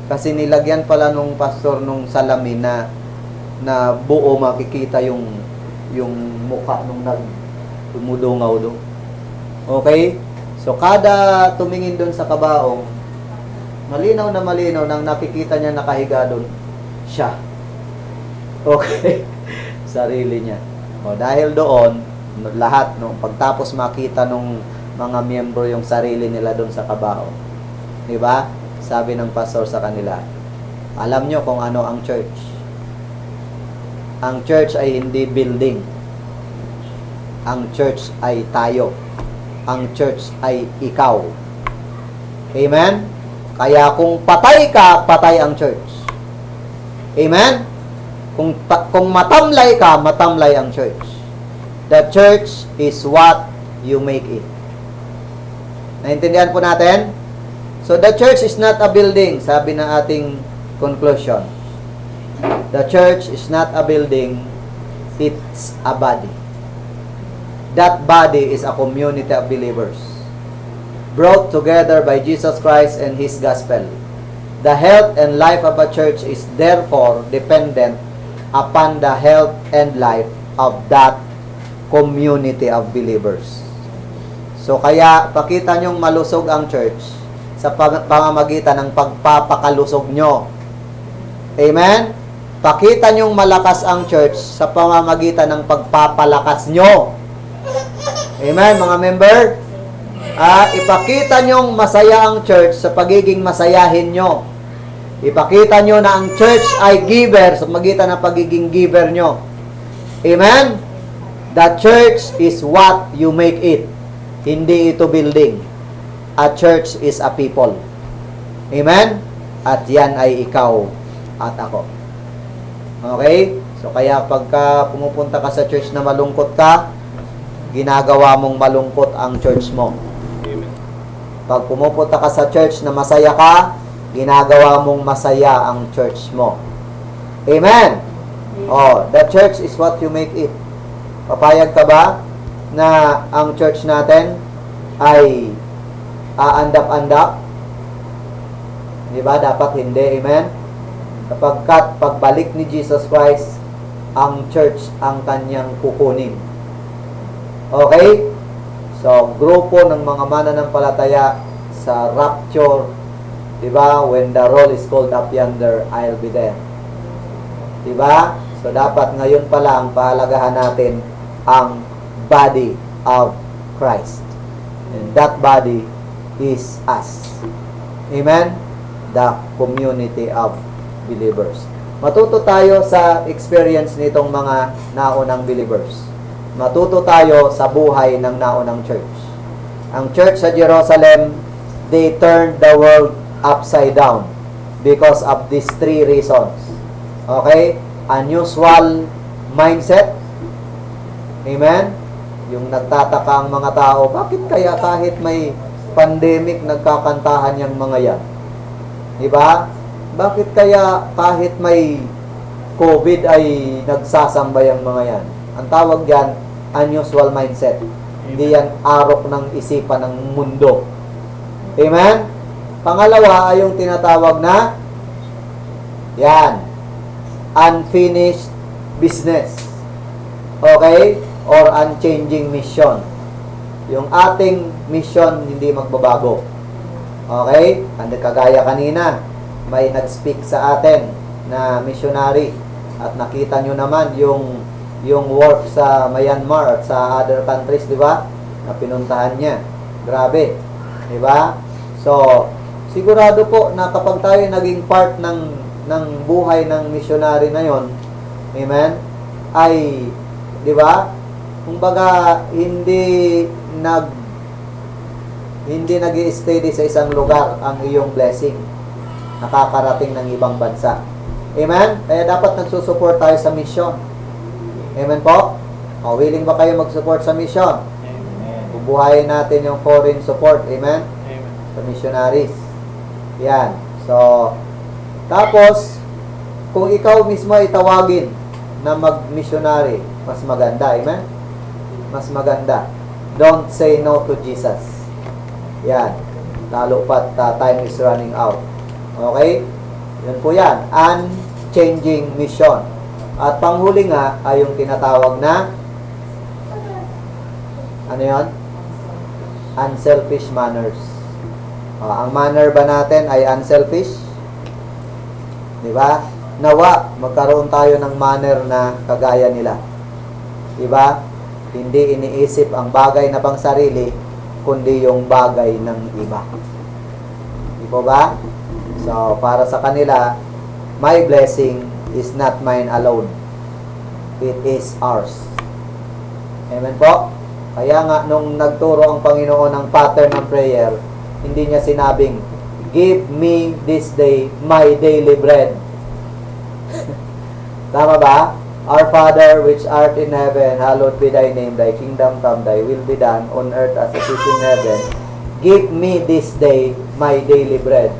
Kasi nilagyan pala nung pastor nung salamin na buo makikita yung mukha nung tumudungaw doon. Okay? So, kada tumingin doon sa kabaong, malinaw nang nakikita niya nakahiga doon, siya. Okay? Sarili niya. O, dahil doon, lahat, no, pagtapos makita nung mga miyembro yung sarili nila doon sa kabaong. Diba? Sabi ng pastor sa kanila, alam nyo kung ano ang church. Ang church ay hindi building. Ang church ay tayo. Ang church ay ikaw. Amen? Kaya kung patay ka, patay ang church. Amen? Kung matamlay ka, matamlay ang church. The church is what you make it. Naintindihan po natin? So, the church is not a building, sabi ng ating conclusion. The church is not a building, it's a body. That body is a community of believers, brought together by Jesus Christ and His gospel. The health and life of a church is therefore dependent upon the health and life of that community of believers. So, kaya pakita nyong malusog ang church sa pamamagitan ng pagpapakalusog nyo. Amen? Pakita nyong malakas ang church sa pamamagitan ng pagpapalakas nyo. Amen, mga member? Ipakita nyong masaya ang church sa pagiging masayahin nyo. Ipakita nyo na ang church ay giver sa pamamagitan ng pagiging giver nyo. Amen? The church is what you make it. Hindi ito building. A church is a people. Amen? At yan ay ikaw at ako. Okay? So, kaya pagka pumupunta ka sa church na malungkot ka, ginagawa mong malungkot ang church mo. Amen. Pag pumupunta ka sa church na masaya ka, ginagawa mong masaya ang church mo. Amen? Oh, the church is what you make it. Papayag ka ba na ang church natin ay aandap-andap? Di ba? Dapat hindi. Amen? Kapagkat pagbalik ni Jesus Christ, ang church ang kanyang kukunin. Okay? So, grupo ng mga mananampalataya sa rapture, di ba? When the roll is called up yonder, I'll be there. Di ba? So, dapat ngayon pa lang pahalagahan natin ang body of Christ. And that body is us. Amen? The community of believers. Matuto tayo sa experience nitong mga naunang believers. Matuto tayo sa buhay ng naunang church. Ang church sa Jerusalem, they turned the world upside down because of these three reasons. Okay? Unusual mindset. Amen? Yung nagtataka ang mga tao, bakit kaya kahit may pandemic nagkakantahan yung mga yan? Diba? Bakit kaya kahit may COVID ay nagsasamba yung mga yan? Ang tawag yan, unusual mindset. Hindi yan arok ng isipan ng mundo. Amen? Pangalawa ay yung tinatawag na yan, unfinished business. Okay? Or unchanging mission. Yung ating mission hindi magbabago. Okay? And kagaya kanina, may nag-speak sa atin na missionary at nakita nyo naman yung work sa Myanmar at sa other countries, di ba? Na pinuntahan niya. Grabe. Di ba? So, sigurado po na kapag tayo naging part ng ng buhay ng missionary na yon, amen, ay, di ba, kumbaga, hindi nag-i-steady sa isang lugar ang iyong blessing. Nakakarating ng ibang bansa. Amen? Kaya dapat nagsusupport tayo sa mission. Amen po? O, willing ba kayo mag-support sa mission? Amen. Bubuhayin natin yung foreign support. Amen? Amen. Sa missionaries. Yan. So, tapos, kung ikaw mismo ay tawagin na mag-missionary, mas maganda. Amen? Mas maganda. Don't say no to Jesus. Yan. Lalo pat time is running out. Okay? Yun po yan. Unchanging mission. At panghuli nga ay yung tinatawag na ano yun? Unselfish manners. Ang manner ba natin ay unselfish? Di ba? Nawa, magkaroon tayo ng manner na kagaya nila. Di ba? Hindi iniisip ang bagay na pang sarili, kundi yung bagay ng iba. Di po ba? So, para sa kanila, my blessing is not mine alone. It is ours. Amen po? Kaya nga, nung nagturo ang Panginoon ng pattern ng prayer, hindi niya sinabing, give me this day my daily bread. Tama ba? Our Father, which art in heaven, hallowed be thy name. Thy kingdom come, thy will be done, on earth as it is in heaven. Give me this day my daily bread.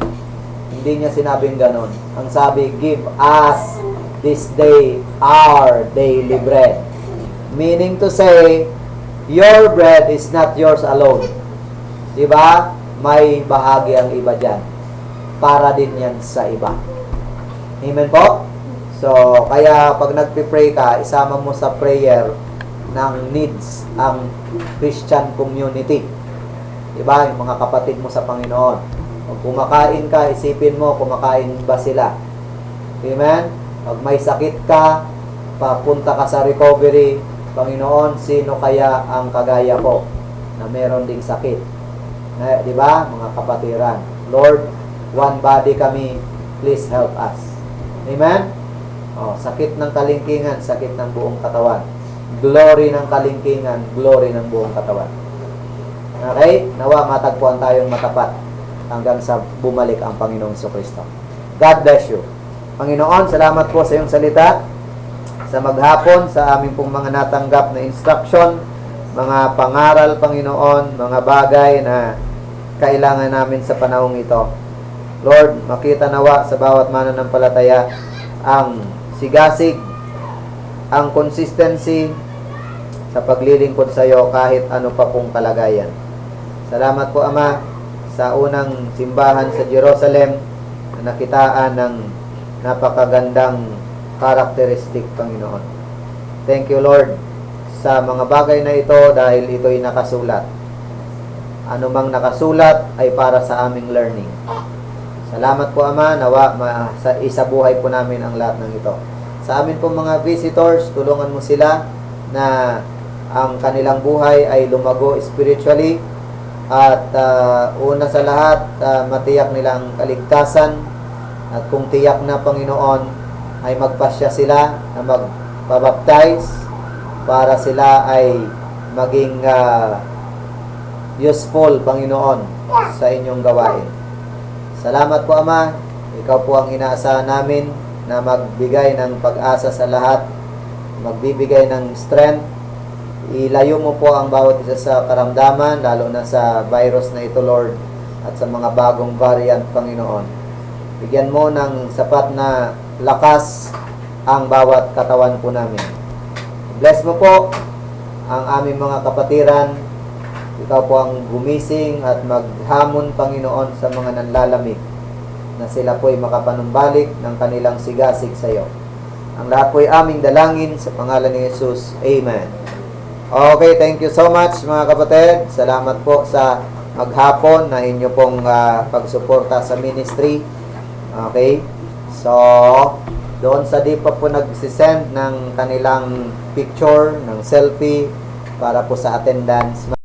Hindi niya sinabing ganon. Ang sabi, give us this day our daily bread. Meaning to say, your bread is not yours alone. Diba? May bahagi ang iba dyan. Para din yan sa iba. Amen po? So, kaya pag nagpipray ka, isama mo sa prayer ng needs ang Christian community. Diba? Yung mga kapatid mo sa Panginoon. Pag kumakain ka, isipin mo, kumakain ba sila? Amen? Pag may sakit ka, papunta ka sa recovery, Panginoon, sino kaya ang kagaya ko na meron ding sakit? Di ba, mga kapatiran? Lord, one body kami, please help us. Amen? Sakit ng kalingkingan, sakit ng buong katawan. Glory ng kalingkingan, glory ng buong katawan. Okay? Nawa matagpuan tayong matapat hanggang sa bumalik ang Panginoong Jesucristo. God bless you. Panginoon, salamat po sa iyong salita. Sa maghapon, sa aming pong mga natanggap na instruction, mga pangaral, Panginoon, mga bagay na kailangan namin sa panahong ito. Lord, makita nawa sa bawat mananampalataya ang sigasig, ang consistency sa paglilingkod sa iyo kahit ano pa pong kalagayan. Salamat po, Ama, sa unang simbahan sa Jerusalem na nakitaan ng napakagandang karakteristik, Panginoon. Thank you, Lord, sa mga bagay na ito dahil ito'y nakasulat. Ano mang nakasulat ay para sa aming learning. Salamat po, Ama, nawa isabuhay po namin ang lahat ng ito. Sa amin po mga visitors, tulungan mo sila na ang kanilang buhay ay lumago spiritually. At una sa lahat, matiyak nilang kaligtasan. At kung tiyak na, Panginoon, ay magpasya sila na magpabaptize para sila ay maging useful, Panginoon, sa inyong gawain. Salamat po, Ama. Ikaw po ang inaasahan namin na magbigay ng pag-asa sa lahat, magbibigay ng strength. Ilayo mo po ang bawat isa sa karamdaman, lalo na sa virus na ito, Lord, at sa mga bagong variant, Panginoon. Bigyan mo ng sapat na lakas ang bawat katawan po namin. Bless mo po ang aming mga kapatiran. Ikaw po ang gumising at maghamon, Panginoon, sa mga nanlalamig na sila po ay makapanumbalik ng kanilang sigasig sa iyo. Ang lahat po ay aming dalangin sa pangalan ni Jesus. Amen. Okay, thank you so much mga kapatid. Salamat po sa maghapon na inyo pong pagsuporta sa ministry. Okay? So, doon sa di pa po nagsisend ng kanilang picture, ng selfie para po sa attendance.